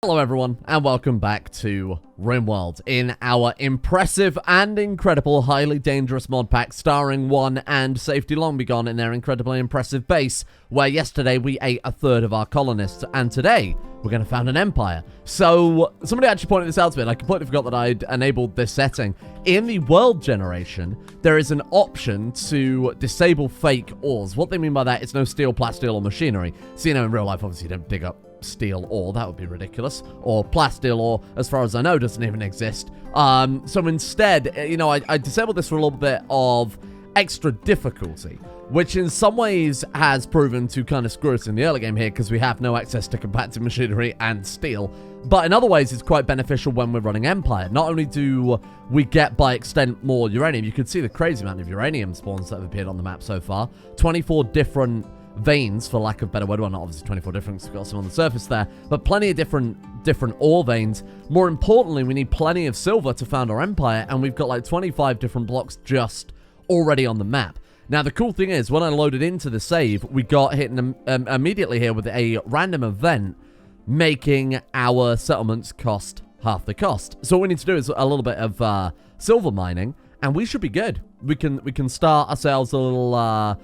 Hello everyone, and welcome back to Rimworld in our impressive and incredible highly dangerous mod pack starring One and Safety Long Begone in their incredibly impressive base, where yesterday we ate a third of our colonists, and today we're going to found an empire. So, somebody actually pointed this out to me, and I completely forgot that I'd enabled this setting. In the world generation, there is an option to disable fake ores. What they mean by that is no steel, plasteel, or machinery. So, you know, in real life, obviously you don't dig up steel ore, that would be ridiculous, or plasteel ore, as far as I know, doesn't even exist. So instead, you know, I disabled this for a little bit of extra difficulty, which in some ways has proven to kind of screw us in the early game here, because we have no access to compacted machinery and steel, but in other ways it's quite beneficial when we're running Empire. Not only do we get, by extent, more uranium, you can see the crazy amount of uranium spawns that have appeared on the map so far, 24 different veins, for lack of better word. Well, not obviously 24 different, we've got some on the surface there, but plenty of different ore veins. More importantly, we need plenty of silver to found our empire, and we've got like 25 different blocks just already on the map. Now, the cool thing is, when I loaded into the save, we got hit immediately here with a random event, making our settlements cost half the cost. So what we need to do is a little bit of silver mining, and we should be good. We can start ourselves a little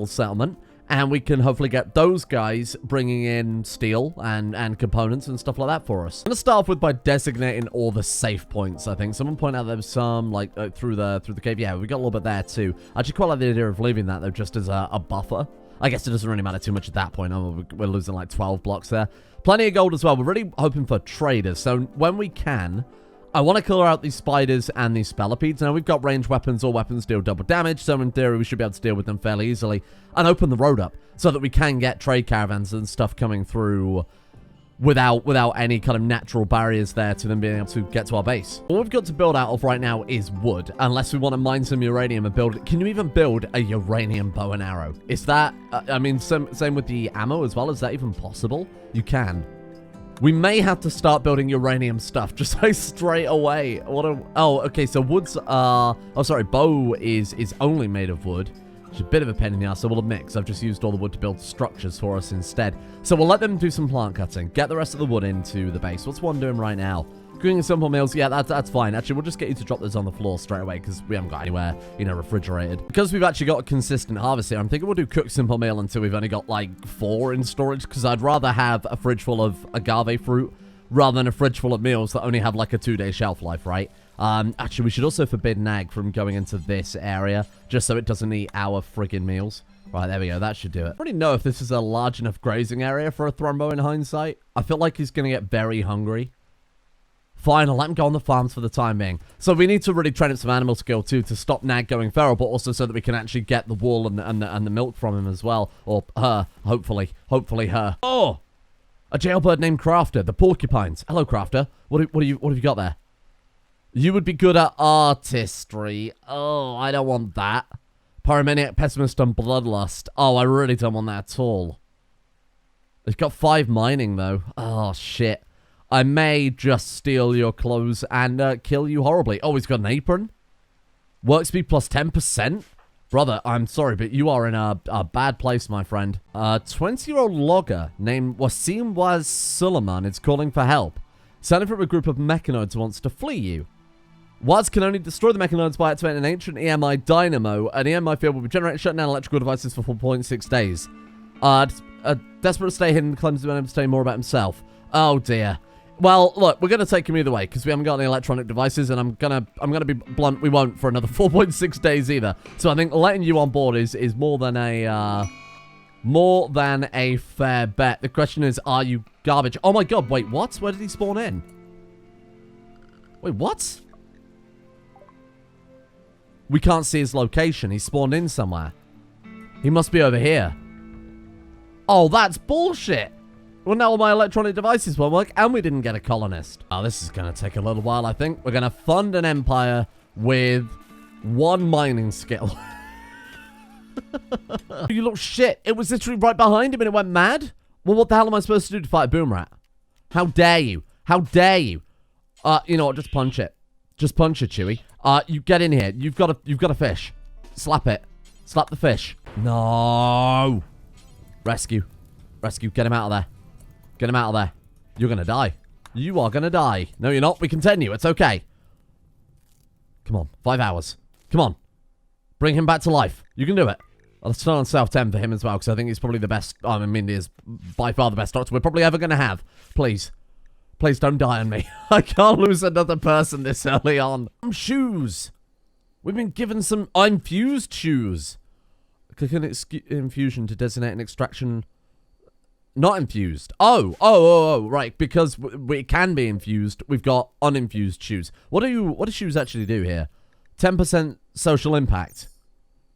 settlement, and we can hopefully get those guys bringing in steel and components and stuff like that for us. I'm gonna start off with by designating all the safe points. I think someone pointed out there was some like through the cave. Yeah, we got a little bit there too. I actually quite like the idea of leaving that though, just as a buffer. I guess it doesn't really matter too much at that point. We're losing like 12 blocks there. Plenty of gold as well. We're really hoping for traders. So when we can, I want to clear out these spiders and these spellipedes. Now, we've got ranged weapons. All weapons deal double damage, so in theory, we should be able to deal with them fairly easily and open the road up so that we can get trade caravans and stuff coming through without any kind of natural barriers there to them being able to get to our base. All we've got to build out of right now is wood, unless we want to mine some uranium and build it. Can you even build a uranium bow and arrow? Is that, I mean, same with the ammo as well. Is that even possible? You can. We may have to start building uranium stuff just like straight away. Oh, okay, so woods are... Oh, sorry, bow is only made of wood. Which is a bit of a pain in the ass, so we'll admit, because I've just used all the wood to build structures for us instead. So we'll let them do some plant cutting. Get the rest of the wood into the base. What's one doing right now? Cooking simple meals, yeah, that's fine. Actually, we'll just get you to drop those on the floor straight away, because we haven't got anywhere, you know, refrigerated. Because we've actually got a consistent harvest here, I'm thinking we'll do cook simple meal until we've only got, like, 4 in storage, because I'd rather have a fridge full of agave fruit rather than a fridge full of meals that only have, like, a 2-day shelf life, right? Actually, we should also forbid Nag from going into this area, just so it doesn't eat our friggin' meals. Right, there we go. That should do it. I don't really know if this is a large enough grazing area for a Thrombo in hindsight. I feel like he's going to get very hungry. Fine, I'll let him go on the farms for the time being. So we need to really train up some animal skill too to stop Nag going feral, but also so that we can actually get the wool and the milk from him as well. Or her, hopefully. Hopefully her. Oh! A jailbird named Crafter, the porcupines. Hello, Crafter. What have you got there? You would be good at artistry. Oh, I don't want that. Pyromaniac, pessimist, and bloodlust. Oh, I really don't want that at all. He's got 5 mining though. Oh, shit. I may just steal your clothes and kill you horribly. Oh, he's got an apron? Work speed plus 10%? Brother, I'm sorry, but you are in a bad place, my friend. 20-year-old logger named Wasim Waz Suleiman is calling for help. Sounding from a group of mechanoids who wants to flee you. Waz can only destroy the mechanoids by activating an ancient EMI dynamo. An EMI field will be generated, shutting down electrical devices for 4.6 days. Desperate to stay hidden, claims to be able to say more about himself. Oh, dear. Well, look, we're going to take him either way, because we haven't got any electronic devices, and I'm gonna be blunt, we won't for another 4.6 days either. So I think letting you on board is more than a fair bet. The question is, are you garbage? Oh my god, wait, what? Where did he spawn in? Wait, what? We can't see his location. He spawned in somewhere. He must be over here. Oh, that's bullshit. Well, now all my electronic devices won't work, and we didn't get a colonist. Oh, this is going to take a little while, I think. We're going to fund an empire with 1 mining skill. You look shit. It was literally right behind him, and it went mad? Well, what the hell am I supposed to do to fight a boom rat? How dare you? How dare you? You know what? Just punch it. Just punch it, Chewie. You get in here. You've got a fish. Slap it. Slap the fish. No. Rescue. Rescue. Get him out of there. Get him out of there. You're gonna die. You are gonna die. No, you're not. We continue. It's okay. Come on. 5 hours. Come on. Bring him back to life. You can do it. Let's turn on South 10 for him as well, because I think he's probably the best. I mean, he is by far the best doctor we're probably ever going to have. Please. Please don't die on me. I can't lose another person this early on. Shoes. We've been given some infused shoes. Click on infusion to designate an extraction. Not infused. Oh, right. Because it can be infused. We've got uninfused shoes. What do shoes actually do here? 10% social impact.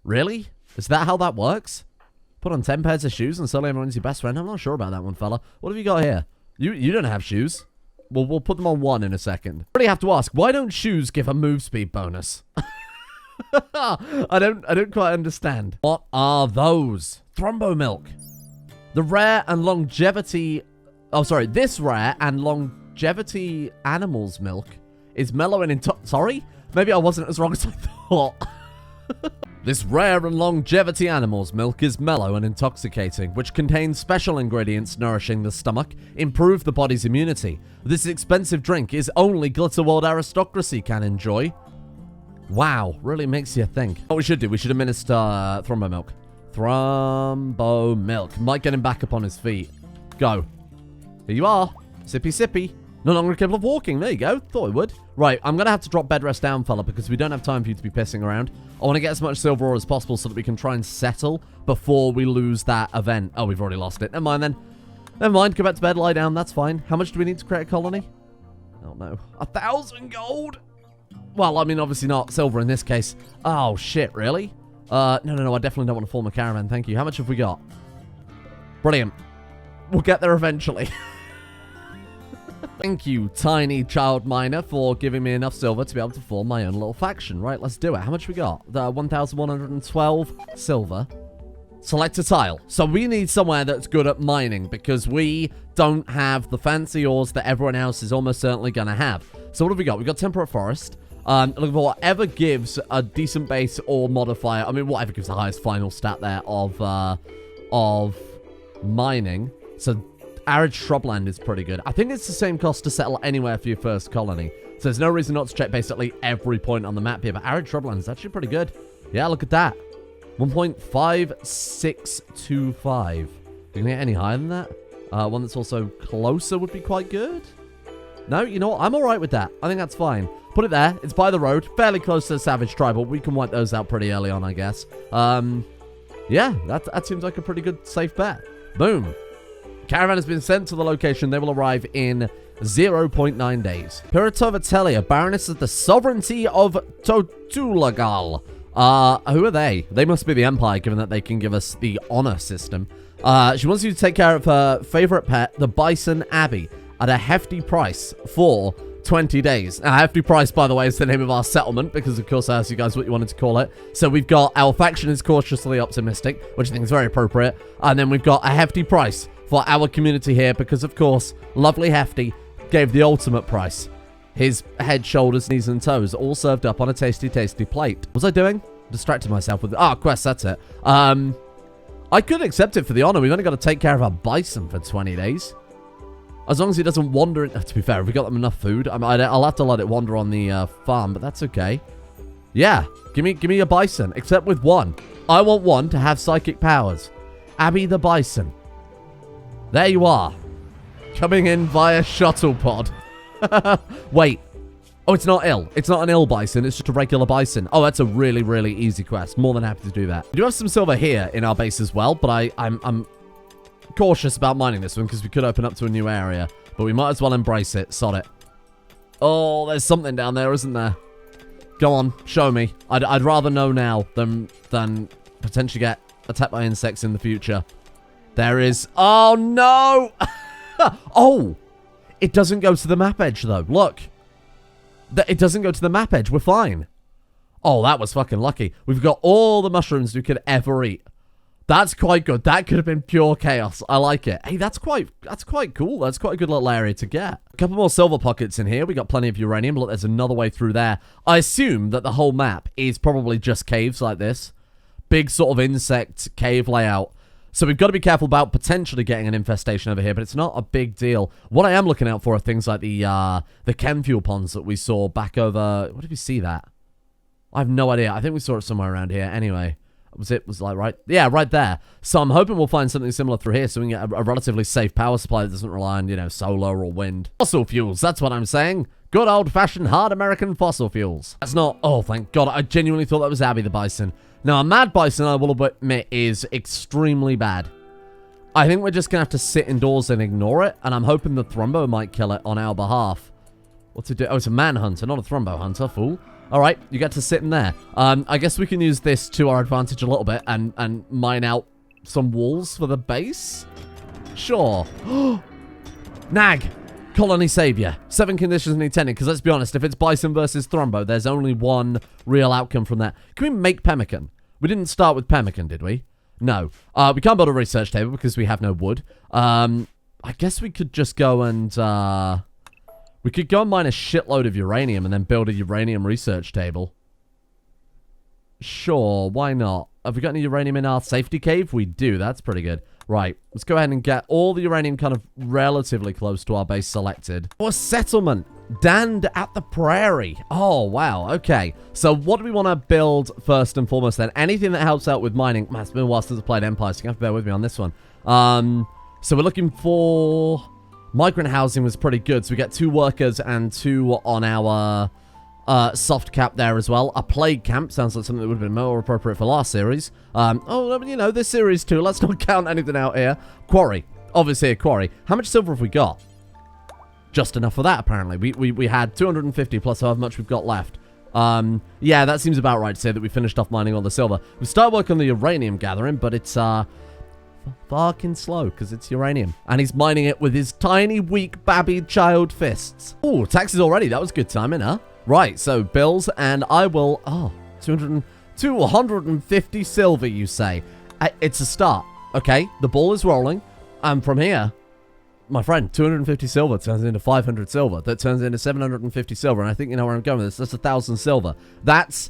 Really? Is that how that works? Put on 10 pairs of shoes and suddenly everyone's your best friend? I'm not sure about that one, fella. What have you got here? You don't have shoes. Well, we'll put them on 1 in a second. I really have to ask, why don't shoes give a move speed bonus? I don't quite understand. What are those? Thrombo milk. The rare and longevity... Oh, sorry. This rare and longevity animal's milk is mellow and sorry? Maybe I wasn't as wrong as I thought. This rare and longevity animal's milk is mellow and intoxicating, which contains special ingredients nourishing the stomach, improve the body's immunity. This expensive drink is only Glitterworld aristocracy can enjoy. Wow, really makes you think. What we should do, we should administer Thrombo milk. Thrombo milk. Might get him back up on his feet. Go. Here you are. Sippy sippy. No longer capable of walking. There you go. Thought it would. Right, I'm going to have to drop bed rest down, fella, because we don't have time for you to be pissing around. I want to get as much silver ore as possible so that we can try and settle before we lose that event. Oh, we've already lost it. Never mind, then. Never mind. Go back to bed, lie down. That's fine. How much do we need to create a colony? Oh, no. 1,000 gold? Well, I mean, obviously not silver in this case. Oh, shit. Really? No. I definitely don't want to form a caravan. Thank you. How much have we got? Brilliant. We'll get there eventually. Thank you, tiny child miner, for giving me enough silver to be able to form my own little faction. Right, let's do it. How much we got? The 1,112 silver. Select a tile. So we need somewhere that's good at mining because we don't have the fancy ores that everyone else is almost certainly going to have. So what have we got? We've got temperate forest. Looking for whatever gives a decent base or modifier. I mean, whatever gives the highest final stat there of mining. So arid shrubland is pretty good. I think it's the same cost to settle anywhere for your first colony. So there's no reason not to check basically every point on the map here. But arid shrubland is actually pretty good. Yeah, look at that. 1.5625. You can get any higher than that? One that's also closer would be quite good. No, you know what? I'm all right with that. I think that's fine. Put it there. It's by the road. Fairly close to the Savage Tribal. We can wipe those out pretty early on, I guess. Yeah, that seems like a pretty good safe bet. Boom. Caravan has been sent to the location. They will arrive in 0.9 days. Piratovatelia, Baroness of the Sovereignty of Totulagal. Who are they? They must be the Empire, given that they can give us the honor system. She wants you to take care of her favorite pet, the Bison Abbey, at a hefty price for 20 days. Now, hefty price, by the way, is the name of our settlement, because, of course, I asked you guys what you wanted to call it. So we've got our faction is cautiously optimistic, which I think is very appropriate. And then we've got a hefty price for our community here, because, of course, lovely Hefty gave the ultimate price. His head, shoulders, knees, and toes, all served up on a tasty, tasty plate. What was I doing? Distracted myself with... quest, that's it. I could accept it for the honor. We've only got to take care of our bison for 20 days. As long as he doesn't wander... To be fair, if we got them enough food, I'll have to let it wander on the farm, but that's okay. Yeah, give me a bison, except with one. I want one to have psychic powers. Abby the bison. There you are. Coming in via shuttle pod. Wait. Oh, it's not ill. It's not an ill bison. It's just a regular bison. Oh, that's a really, really easy quest. More than happy to do that. We do have some silver here in our base as well, but I'm cautious about mining this one because we could open up to a new area. But we might as well embrace it. Sod it. Oh, there's something down there, isn't there? Go on. Show me. I'd rather know now than potentially get attacked by insects in the future. There is... Oh, no! Oh! It doesn't go to the map edge, though. Look. It doesn't go to the map edge. We're fine. Oh, that was fucking lucky. We've got all the mushrooms we could ever eat. That's quite good. That could have been pure chaos. I like it. Hey, that's quite cool. That's quite a good little area to get. A couple more silver pockets in here. We got plenty of uranium. Look, there's another way through there. I assume that the whole map is probably just caves like this. Big sort of insect cave layout. So we've got to be careful about potentially getting an infestation over here, but it's not a big deal. What I am looking out for are things like the chem fuel ponds that we saw back over... What did we see that? I have no idea. I think we saw it somewhere around here. Anyway, was like right... Yeah, right there. So I'm hoping we'll find something similar through here so we can get a relatively safe power supply that doesn't rely on, you know, solar or wind. Fossil fuels, that's what I'm saying. Good old-fashioned hard American fossil fuels. That's not... Oh, thank God. I genuinely thought that was Abby the Bison. Now, a mad bison, I will admit, is extremely bad. I think we're just going to have to sit indoors and ignore it, and I'm hoping the Thrumbo might kill it on our behalf. What's it do? Oh, it's a manhunter, not a Thrumbo hunter, fool. All right, you get to sit in there. I guess we can use this to our advantage a little bit and mine out some walls for the base? Sure. Nag! Colony Savior. 7 conditions need tending, because let's be honest, if it's Bison versus Thrumbo, there's only one real outcome from that. Can we make pemmican? We didn't start with pemmican, did we? No. We can't build a research table because we have no wood. I guess we could just go and... we could go and mine a shitload of uranium and then build a uranium research table. Sure, why not? Have we got any uranium in our safety cave? We do, that's pretty good. Right, let's go ahead and get all the uranium kind of relatively close to our base selected. Oh, a settlement. Danned at the Prairie. Oh, wow. Okay. So what do we want to build first and foremost then? Anything that helps out with mining. Man, it's been a while since I played Empire, so you have to bear with me on this one. So we're looking for... Migrant housing was pretty good. So we get 2 workers and 2 on our... soft cap there as well. A plague camp sounds like something that would have been more appropriate for last series. You know, this series too. Let's not count anything out here. Quarry. Obviously a quarry. How much silver have we got? Just enough for that, apparently. We had 250 plus however much we've got left. Yeah, that seems about right to say that we finished off mining all the silver. We started working on the uranium gathering, but it's, fucking slow, because it's uranium. And he's mining it with his tiny, weak, babby child fists. Oh, taxes already. That was good timing, huh? Right, so bills, and I will... Oh, 250 silver, you say. It's a start, okay? The ball is rolling, and from here, my friend, 250 silver turns into 500 silver. That turns into 750 silver, and I think you know where I'm going with this. That's 1,000 silver. That's...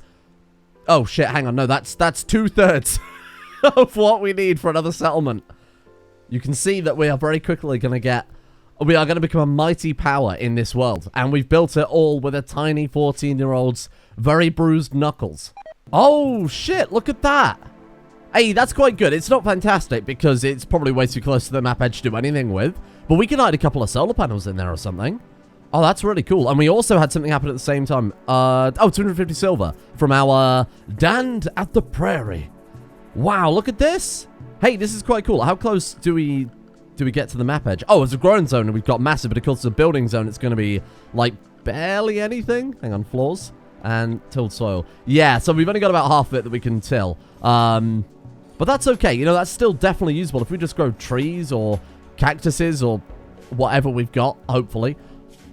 Oh, shit, hang on. No, that's 2/3 of what we need for another settlement. You can see that we are very quickly going to get... We are going to become a mighty power in this world. And we've built it all with a tiny 14-year-old's very bruised knuckles. Oh, shit. Look at that. Hey, that's quite good. It's not fantastic because it's probably way too close to the map edge to do anything with. But we can hide a couple of solar panels in there or something. Oh, that's really cool. And we also had something happen at the same time. 250 silver from our Danned at the Prairie. Wow, look at this. Hey, this is quite cool. How close do we get to the map edge? Oh, it's a growing zone and we've got massive, but of course it's a building zone. It's going to be like barely anything. Hang on, floors and tilled soil. Yeah, so we've only got about half of it that we can till. But that's okay. You know, that's still definitely usable. If we just grow trees or cactuses or whatever we've got, hopefully.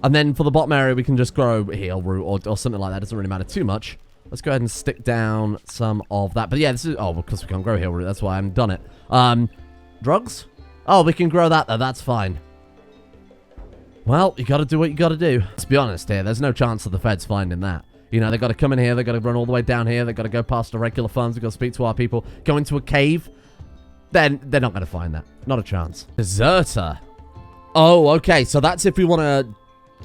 And then for the bottom area, we can just grow heel root or something like that. It doesn't really matter too much. Let's go ahead and stick down some of that. But yeah, this is... Oh, because we can't grow heel root. That's why I haven't done it. Drugs? Oh, we can grow that, though. That's fine. Well, you got to do what you got to do. Let's be honest here. There's no chance of the feds finding that. You know, they got to come in here. They got to run all the way down here. They got to go past the regular farms. We got to speak to our people. Go into a cave. Then they're not going to find that. Not a chance. Deserter. Oh, okay. So that's if we want to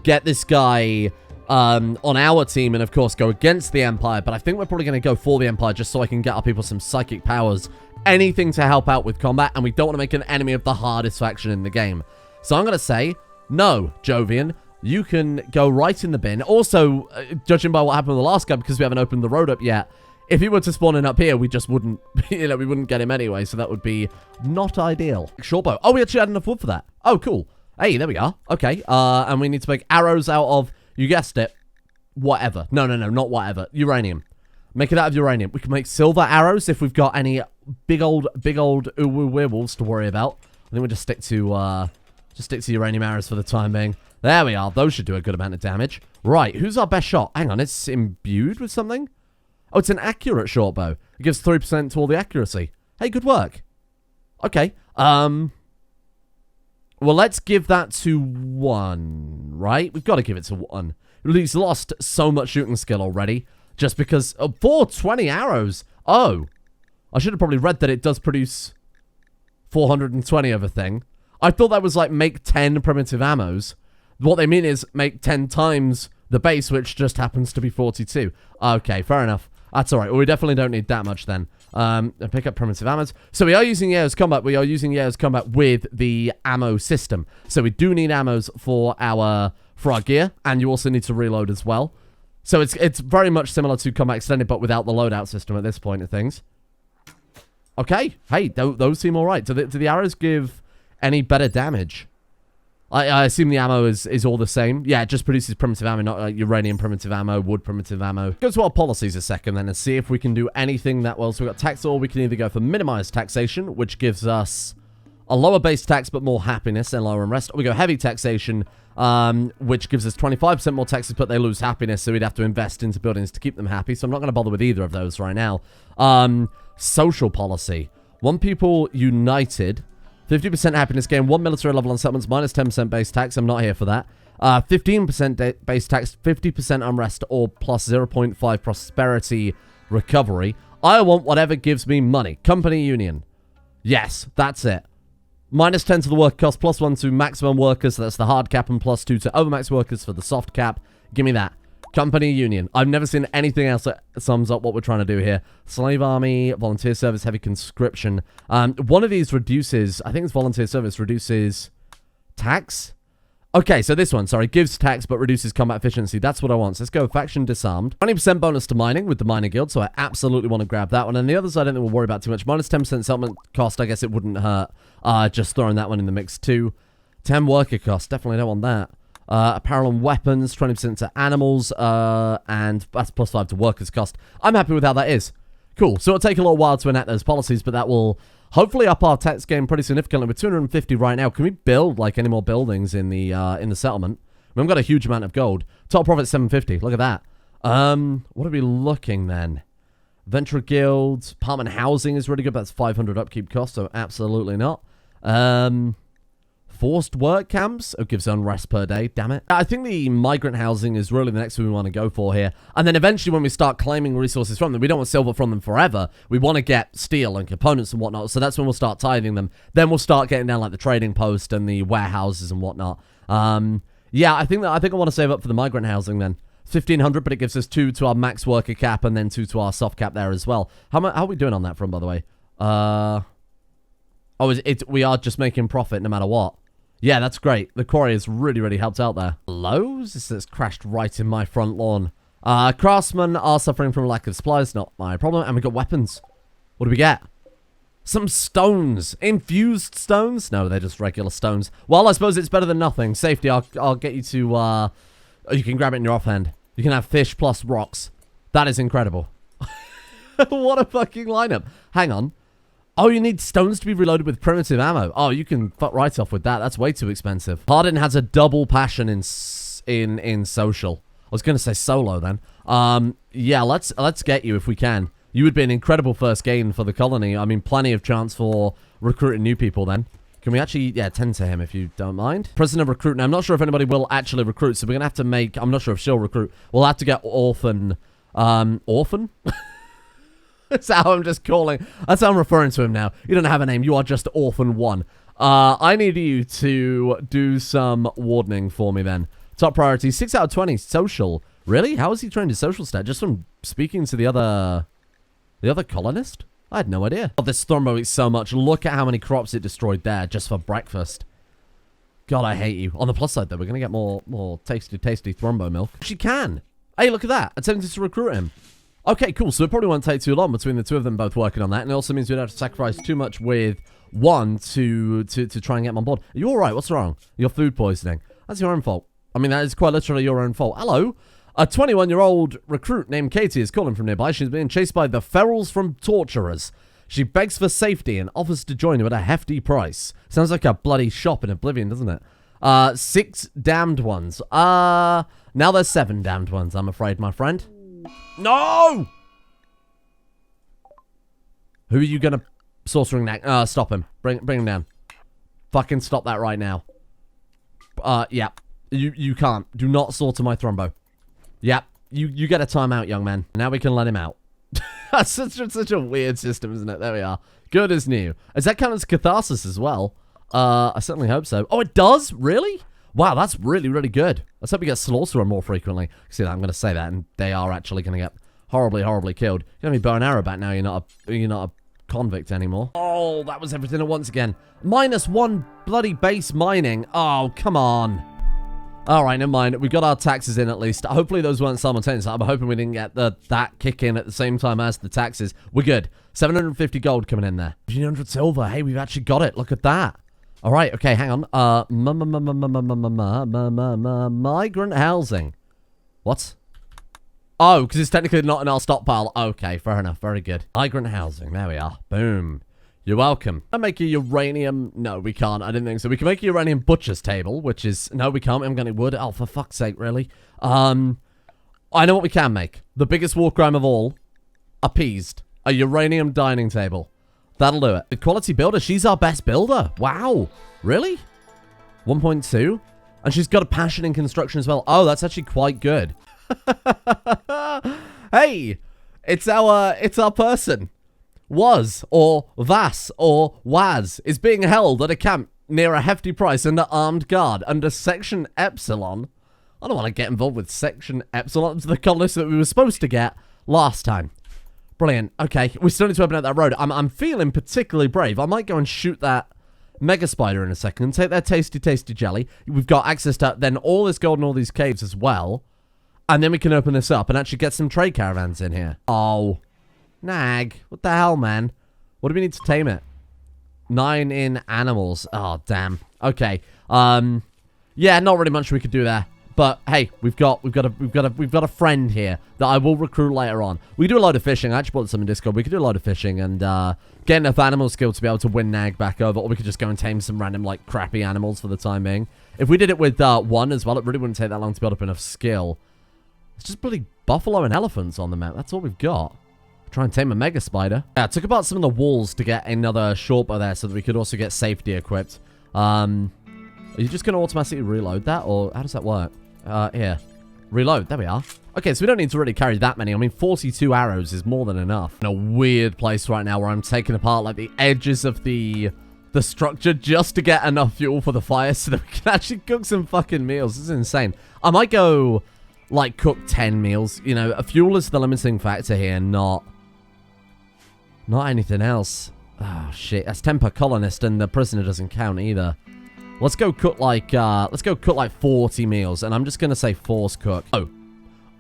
get this guy on our team and, of course, go against the Empire. But I think we're probably going to go for the Empire just so I can get our people some psychic powers. Anything to help out with combat. And we don't want to make an enemy of the hardest faction in the game. So I'm going to say, no, Jovian. You can go right in the bin. Also, judging by what happened with the last guy, because we haven't opened the road up yet, if he were to spawn in up here, we just wouldn't, you know, we wouldn't get him anyway, so that would be not ideal. Shortbow. Oh, we actually had enough wood for that. Oh, cool. Hey, there we are. Okay, and we need to make arrows out of, you guessed it, whatever. No, not whatever. Uranium. Make it out of uranium. We can make silver arrows if we've got any big old uwu werewolves to worry about. I think we'll just stick to uranium arrows for the time being. There we are. Those should do a good amount of damage. Right, who's our best shot? Hang on, it's imbued with something? Oh, it's an accurate short bow. It gives 3% to all the accuracy. Hey, good work. Okay. Well, let's give that to 1, right? We've got to give it to 1. He's lost so much shooting skill already. Just because... 420 arrows. Oh. I should have probably read that it does produce... 420 of a thing. I thought that was like make 10 primitive ammos. What they mean is make 10 times the base, which just happens to be 42. Okay, fair enough. That's alright. Well, we definitely don't need that much then. And pick up primitive ammos. So we are using Yeo's Combat. We are using Yeo's Combat with the ammo system. So we do need ammos for our gear, and you also need to reload as well. So it's very much similar to Combat Extended, but without the loadout system at this point of things. Okay. Hey, those seem alright. Do the arrows give any better damage? I assume the ammo is all the same. Yeah, it just produces primitive ammo, not like uranium primitive ammo, wood primitive ammo. Go to our policies a second then and see if we can do anything that well. So we've got tax, or we can either go for minimized taxation, which gives us a lower base tax but more happiness and lower unrest. Or we go heavy taxation, which gives us 25% more taxes, but they lose happiness, so we'd have to invest into buildings to keep them happy. So I'm not going to bother with either of those right now. Social policy. 1 people united. 50% happiness gain, 1 military level on settlements, minus 10% base tax. I'm not here for that. 15% base tax, 50% unrest, or plus 0.5 prosperity recovery. I want whatever gives me money. Company union. Yes, that's it. Minus 10 to the work cost, plus 1 to maximum workers, so that's the hard cap, and plus 2 to overmax workers for the soft cap. Give me that. Company union. I've never seen anything else that sums up what we're trying to do here. Slave army, volunteer service, heavy conscription. One of these reduces, I think it's volunteer service, reduces tax. Okay, so this one, sorry, gives tax but reduces combat efficiency. That's what I want. So let's go faction disarmed. 20% bonus to mining with the mining guild, so I absolutely want to grab that one. And the others I don't think we'll worry about too much. Minus 10% settlement cost, I guess it wouldn't hurt. Just throwing that one in the mix too. 10 worker cost, definitely don't want that. Apparel and weapons, 20% to animals, and that's plus 5 to workers cost. I'm happy with how that is. Cool. So it'll take a little while to enact those policies, but that will hopefully up our tax game pretty significantly. We're 250 right now. Can we build like any more buildings in the settlement? We haven't got a huge amount of gold. Total profit 750. Look at that. What are we looking then? Venture guilds, apartment housing is really good. That's 500 upkeep cost, so absolutely not. Forced work camps? Oh, gives unrest per day. Damn it. I think the migrant housing is really the next thing we want to go for here. And then eventually when we start claiming resources from them, we don't want silver from them forever. We want to get steel and components and whatnot. So that's when we'll start tithing them. Then we'll start getting down like the trading post and the warehouses and whatnot. Yeah, I think I want to save up for the migrant housing then. 1,500, but it gives us 2 to our max worker cap and then 2 to our soft cap there as well. How are we doing on that front, by the way? We are just making profit no matter what. Yeah, that's great. The quarry has really, really helped out there. Hello? This has crashed right in my front lawn. Craftsmen are suffering from a lack of supplies. Not my problem. And we got weapons. What do we get? Some stones. Infused stones? No, they're just regular stones. Well, I suppose it's better than nothing. Safety, I'll get you to, you can grab it in your offhand. You can have fish plus rocks. That is incredible. What a fucking lineup. Hang on. Oh, you need stones to be reloaded with primitive ammo. Oh, you can fuck right off with that. That's way too expensive. Hardin has a double passion in social. I was going to say solo then. Yeah, let's get you if we can. You would be an incredible first gain for the colony. I mean, plenty of chance for recruiting new people then. Can we actually, yeah, tend to him if you don't mind? Prisoner recruit. Now, I'm not sure if anybody will actually recruit, so we're going to have to make, I'm not sure if she'll recruit. We'll have to get Orphan. Orphan? That's how I'm just calling. That's how I'm referring to him now. You don't have a name. You are just Orphan 1. I need you to do some wardening for me then. Top priority, 6 out of 20 social. Really? How is he trained his social stat? Just from speaking to the other colonist? I had no idea. Oh, this Thrombo eats so much. Look at how many crops it destroyed there just for breakfast. God, I hate you. On the plus side, though, we're going to get more tasty Thrombo milk. She can. Hey, look at that. Attempted to recruit him. Okay, cool. So it probably won't take too long between the two of them both working on that. And it also means we don't have to sacrifice too much with one to try and get him on board. Are you all right? What's wrong? You're food poisoning. That's your own fault. I mean, that is quite literally your own fault. Hello. A 21-year-old recruit named Katie is calling from nearby. She's being chased by the ferals from torturers. She begs for safety and offers to join you at a hefty price. Sounds like a bloody shop in Oblivion, doesn't it? 6 damned ones. Now there's 7 damned ones, I'm afraid, my friend. No! Who are you gonna sorcering now? Stop him. Bring him down. Fucking stop that right now. Yeah. You can't. Do not sorter my Thrombo. Yep. You get a timeout, young man. Now we can let him out. That's such a weird system, isn't it? There we are. Good as new. Does that count as catharsis as well? I certainly hope so. Oh, it does? Really? Wow, that's really, really good. Let's hope we get Sorcerer more frequently. See that? I'm going to say that, and they are actually going to get horribly, horribly killed. You're going to be bow and arrow back now. You're not a convict anymore. Oh, that was everything at once again. -1 bloody base mining. Oh, come on. All right, never mind. We got our taxes in at least. Hopefully those weren't simultaneous. I'm hoping we didn't get that kick in at the same time as the taxes. We're good. 750 gold coming in there. 300 silver. Hey, we've actually got it. Look at that. All right, okay, hang on. Migrant housing. What? Oh, because it's technically not in our stockpile. Okay, fair enough. Very good. Migrant housing. There we are. Boom. You're welcome. Can I make a uranium? No, we can't. I didn't think so. We can make a uranium butcher's table, which is... No, we can't. We haven't got any wood. Oh, for fuck's sake, really? I know what we can make. The biggest war crime of all. Appeased. A uranium dining table. That'll do it. The quality builder. She's our best builder. Wow. Really? 1.2? And she's got a passion in construction as well. Oh, that's actually quite good. Hey, it's our person. Was, or Vas, or Was, is being held at a camp near a hefty price under armed guard under Section Epsilon. I don't want to get involved with Section Epsilon. It's the colonists that we were supposed to get last time. Brilliant. Okay, we still need to open up that road. I'm feeling particularly brave. I might go and shoot that mega spider in a second and take their tasty, tasty jelly. We've got access to then all this gold and all these caves as well. And then we can open this up and actually get some trade caravans in here. Oh, nag. What the hell, man? What do we need to tame it? 9 in animals. Oh, damn. Okay. Yeah, not really much we could do there. But hey, we've got a friend here that I will recruit later on. We do a lot of fishing. I actually bought some in Discord. We could do a lot of fishing and get enough animal skill to be able to win Nag back over, or we could just go and tame some random like crappy animals for the time being. If we did it with 1 as well, it really wouldn't take that long to build up enough skill. It's just bloody buffalo and elephants on the map. That's all we've got. Try and tame a mega spider. Yeah, I took apart some of the walls to get another short bow there so that we could also get safety equipped. Are you just going to automatically reload that, or how does that work? Here. Reload. There we are. Okay, so we don't need to really carry that many. I mean, 42 arrows is more than enough. In a weird place right now where I'm taking apart, like, the edges of the structure just to get enough fuel for the fire so that we can actually cook some fucking meals. This is insane. I might go, like, cook 10 meals. You know, fuel is the limiting factor here, not anything else. Oh, shit. That's 10 per colonist, and the prisoner doesn't count either. Let's go cook like 40 meals, and I'm just going to say force cook. Oh.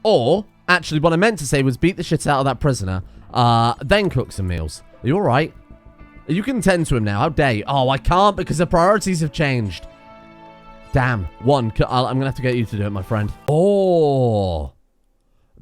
Or, actually, what I meant to say was beat the shit out of that prisoner, then cook some meals. Are you alright? You can tend to him now. How dare you? Oh, I can't because the priorities have changed. Damn. 1. I'm going to have to get you to do it, my friend. Oh.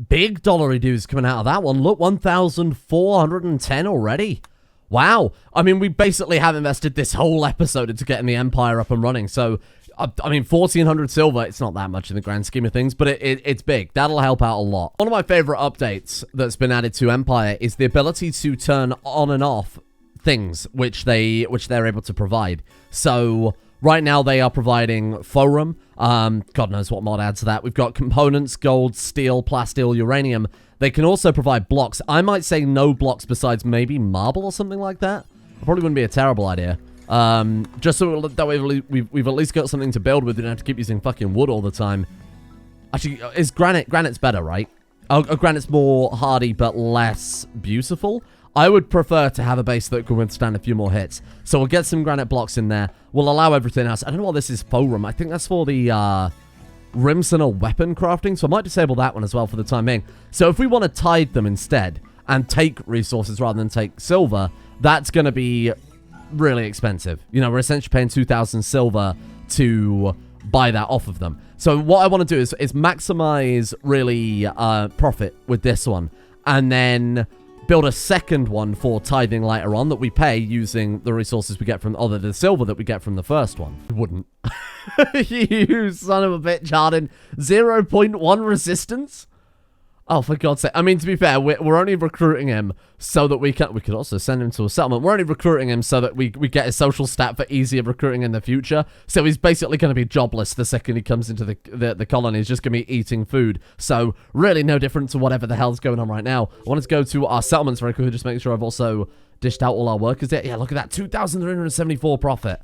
Big dollary dues coming out of that one. Look, 1,410 already. Wow. I mean, we basically have invested this whole episode into getting the Empire up and running. So, I mean, 1,400 silver, it's not that much in the grand scheme of things, but it's big. That'll help out a lot. One of my favorite updates that's been added to Empire is the ability to turn on and off things which they're able to provide. So, right now they are providing Forum. God knows what mod adds to that. We've got components, gold, steel, plasteel, uranium. They can also provide blocks. I might say no blocks besides maybe marble or something like that. Probably wouldn't be a terrible idea. Just so that we've at least got something to build with. We don't have to keep using fucking wood all the time. Actually, is granite? Granite's better, right? Oh, granite's more hardy but less beautiful. I would prefer to have a base that can withstand a few more hits. So we'll get some granite blocks in there. We'll allow everything else. I don't know what this is for. I think that's for the Rimson weapon crafting, so I might disable that one as well for the time being. So if we want to tide them instead and take resources rather than take silver, that's going to be really expensive. You know, we're essentially paying 2,000 silver to buy that off of them. So what I want to do is maximize really profit with this one, and then build a second one for tithing later on that we pay using the resources we get from, other than the silver that we get from the first one. You wouldn't. You son of a bitch, Harden. 0.1 resistance? Oh, for God's sake. I mean, to be fair, we're only recruiting him so that we could also send him to a settlement. We're only recruiting him so that we get his social stat for easier recruiting in the future. So he's basically going to be jobless the second he comes into the colony. He's just going to be eating food. So really no different to whatever the hell's going on right now. I wanted to go to our settlements very quickly, just make sure I've also dished out all our workers there. Yeah, look at that. 2,374 profit.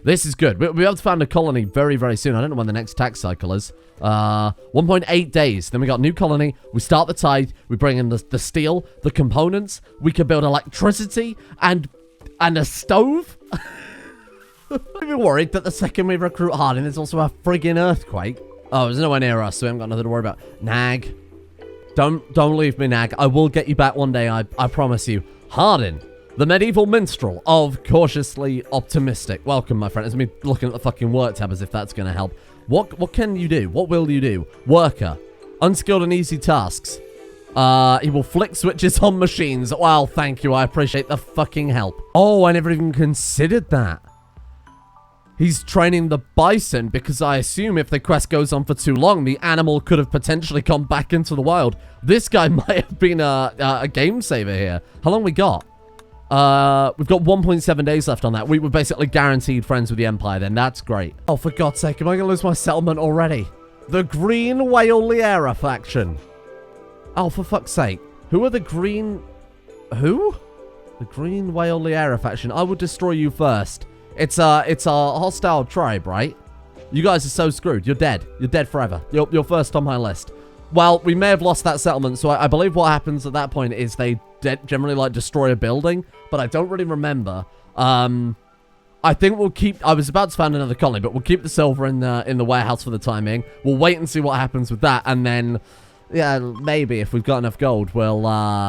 This is good. We'll be able to find a colony very, very soon. I don't know when the next tax cycle is. 1.8 days. Then we got new colony. We start the tide. We bring in the steel, the components. We can build electricity and a stove. I've been worried that the second we recruit Hardin, there's also a friggin' earthquake. Oh, there's nowhere near us, so we haven't got nothing to worry about. Nag. Don't leave me, Nag. I will get you back one day, I promise you. Hardin. The medieval minstrel of cautiously optimistic. Welcome, my friend. It's me looking at the fucking work tab as if that's going to help. What can you do? What will you do? Worker. Unskilled and easy tasks. He will flick switches on machines. Well, thank you. I appreciate the fucking help. Oh, I never even considered that. He's training the bison because I assume if the quest goes on for too long, the animal could have potentially gone back into the wild. This guy might have been a game saver here. How long we got? We've got 1.7 days left on that. We were basically guaranteed friends with the Empire then. That's great. Oh, for God's sake, am I going to lose my settlement already? The Green Whale Liera faction. Oh, for fuck's sake. Who are the Green... Who? The Green Whale Liera faction. I will destroy you first. It's a hostile tribe, right? You guys are so screwed. You're dead. You're dead forever. You're first on my list. Well, we may have lost that settlement, so I believe what happens at that point is they generally, like, destroy a building, but I don't really remember. I think we'll keep... I was about to found another colony, but we'll keep the silver in the warehouse for the time being. We'll wait and see what happens with that, and then, yeah, maybe if we've got enough gold, we'll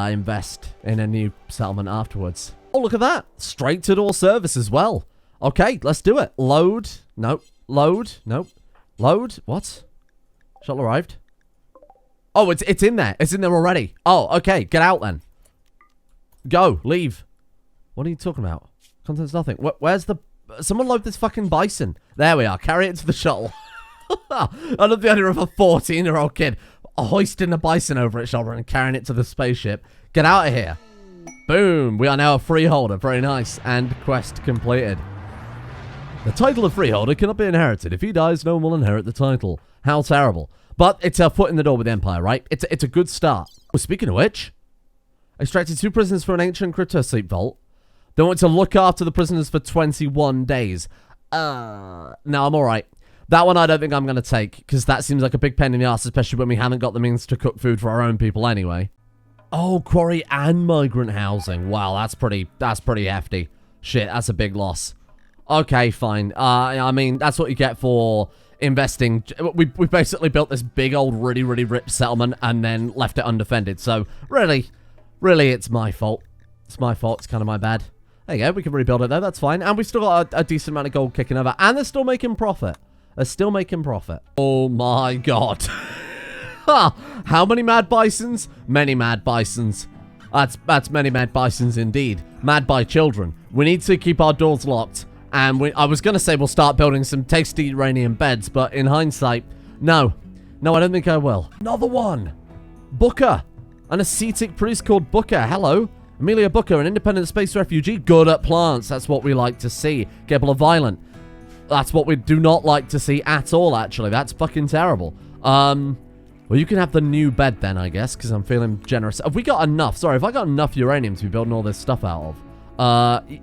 invest in a new settlement afterwards. Oh, look at that. Straight to door service as well. Okay, let's do it. Load. Nope. Load. Nope. Load. What? Shuttle arrived. Oh, it's in there. It's in there already. Oh, okay. Get out then. Go. Leave. What are you talking about? Content's nothing. Where's the... Someone load this fucking bison. There we are. Carry it to the shuttle. I love the idea of a 14-year-old kid hoisting a bison over its shoulder and carrying it to the spaceship. Get out of here. Boom. We are now a freeholder. Very nice. And quest completed. The title of freeholder cannot be inherited. If he dies, no one will inherit the title. How terrible. But it's a foot in the door with the Empire, right? It's a good start. Well, speaking of which, extracted 2 prisoners from an ancient crypto sleep vault. They want to look after the prisoners for 21 days. No, I'm alright. That one I don't think I'm going to take, because that seems like a big pain in the ass, especially when we haven't got the means to cook food for our own people anyway. Oh, quarry and migrant housing. Wow, that's pretty hefty. Shit, that's a big loss. Okay, fine. I mean, that's what you get for... investing. We basically built this big old really rich settlement and then left it undefended. So really it's my fault. It's my fault. It's kind of my bad. There you go. We can rebuild it though. That's fine. And we still got a decent amount of gold kicking over. And they're still making profit. They're still making profit. Oh my God. How many mad bisons? Many mad bisons. That's many mad bisons indeed. Mad by children. We need to keep our doors locked. And I was going to say we'll start building some tasty uranium beds, but in hindsight, no. No, I don't think I will. Another one. Booker. An ascetic priest called Booker. Hello. Amelia Booker, an independent space refugee. Good at plants. That's what we like to see. Capable of violent. That's what we do not like to see at all, actually. That's fucking terrible. Well, you can have the new bed then, I guess, because I'm feeling generous. Have we got enough? Sorry, have I got enough uranium to be building all this stuff out of?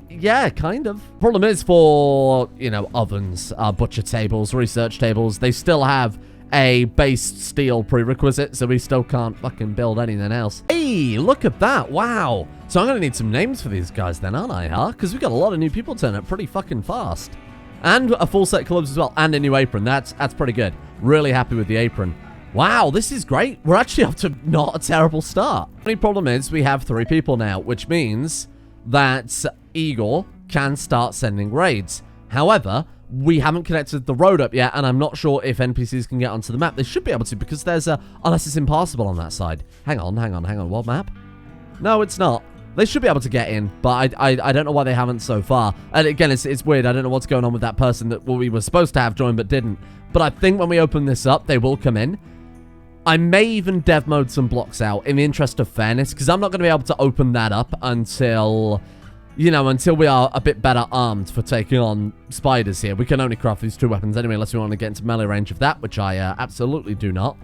Yeah, kind of. Problem is for, you know, ovens, butcher tables, research tables, they still have a base steel prerequisite, so we still can't fucking build anything else. Hey, look at that. Wow. So I'm going to need some names for these guys then, aren't I, huh? Because we got a lot of new people turn up pretty fucking fast. And a full set of clubs as well, and a new apron. That's pretty good. Really happy with the apron. Wow, this is great. We're actually up to not a terrible start. The only problem is we have 3 people now, which means that Igor can start sending raids. However, we haven't connected the road up yet, and I'm not sure if NPCs can get onto the map. They should be able to, because there's a... Unless it's impassable on that side. Hang on. What map? No, it's not. They should be able to get in, but I don't know why they haven't so far. And again, it's weird. I don't know what's going on with that person that we were supposed to have joined but didn't. But I think when we open this up, they will come in. I may even dev mode some blocks out in the interest of fairness, because I'm not going to be able to open that up until, you know, until we are a bit better armed for taking on spiders here. We can only craft these 2 weapons anyway, unless we want to get into melee range of that, which I absolutely do not.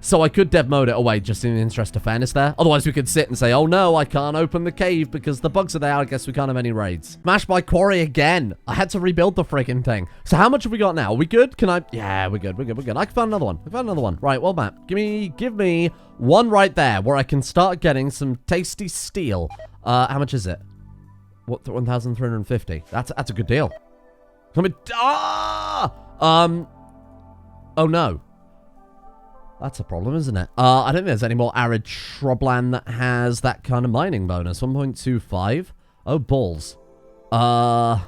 So I could dev mode it away just in the interest of fairness there. Otherwise, we could sit and say, oh no, I can't open the cave because the bugs are there. I guess we can't have any raids. Smashed by quarry again. I had to rebuild the freaking thing. So how much have we got now? Are we good? Can I? Yeah, we're good. We're good. We're good. I can find another one. I found another one. Right, well, Matt, give me one right there where I can start getting some tasty steel. How much is it? What, 1,350? That's a good deal. Come in. Oh no. That's a problem, isn't it? I don't think there's any more arid shrubland that has that kind of mining bonus. 1.25. Oh, balls. Hell.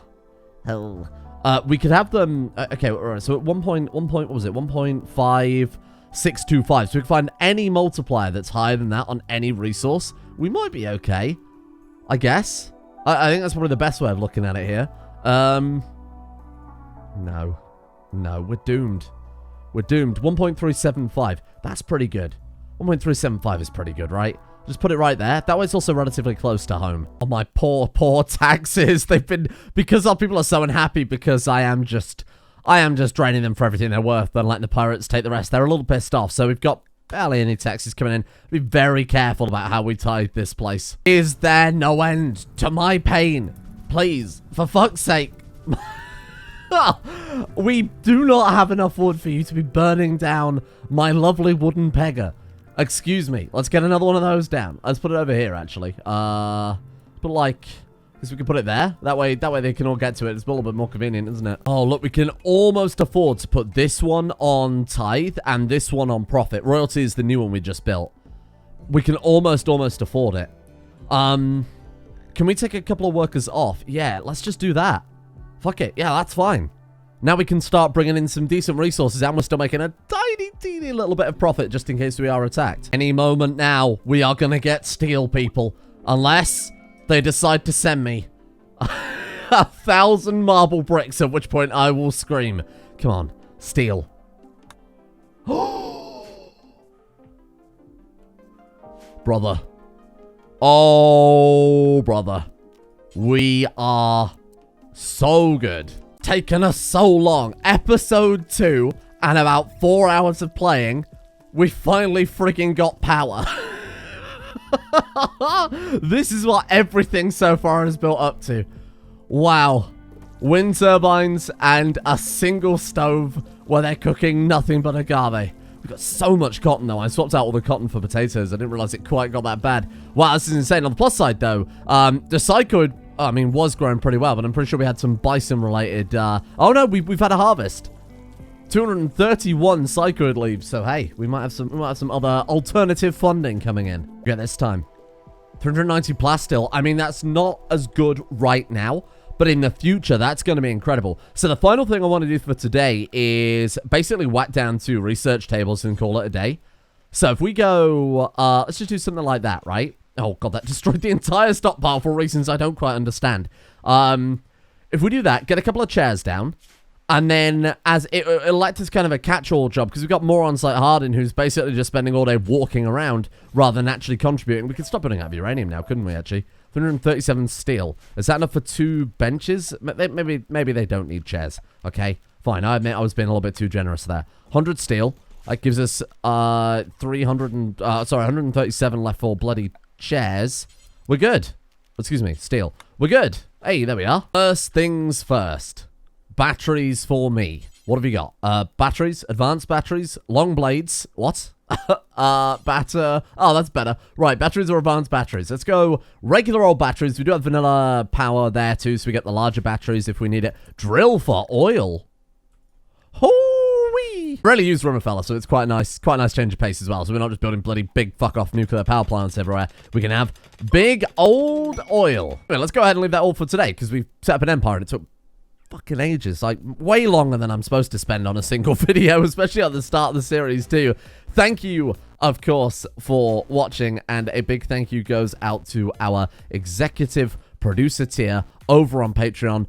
We could have them... okay, right, so at what was it? 1.5625. So we can find any multiplier that's higher than that on any resource. We might be okay, I guess. I think that's probably the best way of looking at it here. No. No, we're doomed. We're doomed. 1.375. That's pretty good. 1.375 is pretty good, right? Just put it right there. That way it's also relatively close to home. Oh, my poor, poor taxes. They've been... Because our people are so unhappy because I am just draining them for everything they're worth and letting the pirates take the rest. They're a little pissed off. So we've got barely any taxes coming in. Be very careful about how we tithe this place. Is there no end to my pain? Please, for fuck's sake. We do not have enough wood for you to be burning down my lovely wooden pegger. Excuse me. Let's get another one of those down. Let's put it over here, actually. But like, I guess we can put it there. That way they can all get to it. It's a little bit more convenient, isn't it? Oh, look, we can almost afford to put this one on tithe and this one on profit. Royalty is the new one we just built. We can almost afford it. Can we take a couple of workers off? Yeah, let's just do that. Fuck it. Yeah, that's fine. Now we can start bringing in some decent resources and we're still making a tiny, teeny little bit of profit just in case we are attacked. Any moment now, we are going to get steel, people. Unless they decide to send me 1,000 marble bricks, at which point I will scream. Come on, steel. Brother. Oh, brother. We are... so good. Taken us so long. Episode 2 and about 4 hours of playing, we finally freaking got power. This is what everything so far has built up to. Wow. Wind turbines and a single stove where they're cooking nothing but agave. We've got so much cotton, though. I swapped out all the cotton for potatoes. I didn't realize it quite got that bad. Wow, this is insane. On the plus side, though, the psychoid... I mean, was growing pretty well, but I'm pretty sure we had some bison-related... oh, no, we've had a harvest. 231 psychoid leaves. So, hey, we might have some other alternative funding coming in. Yeah, this time. 390 plastil. I mean, that's not as good right now, but in the future, that's going to be incredible. So, the final thing I want to do for today is basically whack down 2 research tables and call it a day. So, if we go... let's just do something like that, right? Oh, God, that destroyed the entire stockpile for reasons I don't quite understand. If we do that, get a couple of chairs down, and then as it'll act as kind of a catch-all job, because we've got morons like Hardin, who's basically just spending all day walking around rather than actually contributing. We could stop putting out uranium now, couldn't we, actually? 137 steel. Is that enough for 2 benches? Maybe they don't need chairs. Okay, fine. I admit I was being a little bit too generous there. 100 steel. That gives us 137 left for bloody... chairs. We're good. Excuse me, steel. We're good. Hey, there we are. First things first. Batteries for me. What have you got? Batteries, advanced batteries, long blades. What? Oh, that's better. Right, batteries or advanced batteries. Let's go regular old batteries. We do have vanilla power there too, so we get the larger batteries if we need it. Drill for oil. Rarely use Rimworld, so it's quite a nice change of pace as well. So we're not just building bloody big fuck-off nuclear power plants everywhere. We can have big old oil. Anyway, let's go ahead and leave that all for today, because we've set up an empire and it took fucking ages. Like, way longer than I'm supposed to spend on a single video, especially at the start of the series too. Thank you, of course, for watching, and a big thank you goes out to our executive producer tier over on Patreon.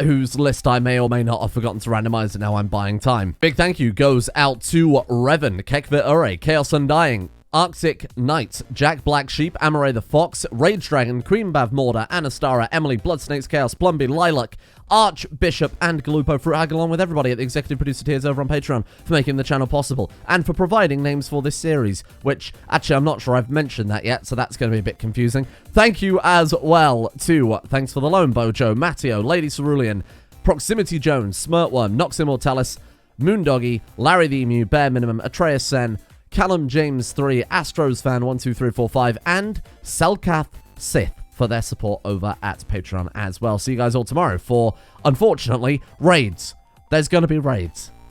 whose list I may or may not have forgotten to randomize, and now I'm buying time. Big thank you goes out to Revan, Kekvit Ure, Chaos Undying, Arctic Knight, Jack Black Sheep, Amaray the Fox, Rage Dragon, Queen Bav Morda, Anastara, Emily, Bloodsnakes Chaos, Plumby, Lilac, Archbishop, and Galupo Fruithag, along with everybody at the executive producer tiers over on Patreon for making the channel possible, and for providing names for this series, which, actually, I'm not sure I've mentioned that yet, so that's going to be a bit confusing. Thank you as well to Thanks for the Loan, Bojo, Matteo, Lady Cerulean, Proximity Jones, Smirtworm, Nox Immortalis, Moondoggy, Larry the Emu, Bare Minimum, Atreus Sen, Callum James 3, Astros Fan 12345, and Selkath Sith for their support over at Patreon as well. See you guys all tomorrow for, unfortunately, raids. There's going to be raids.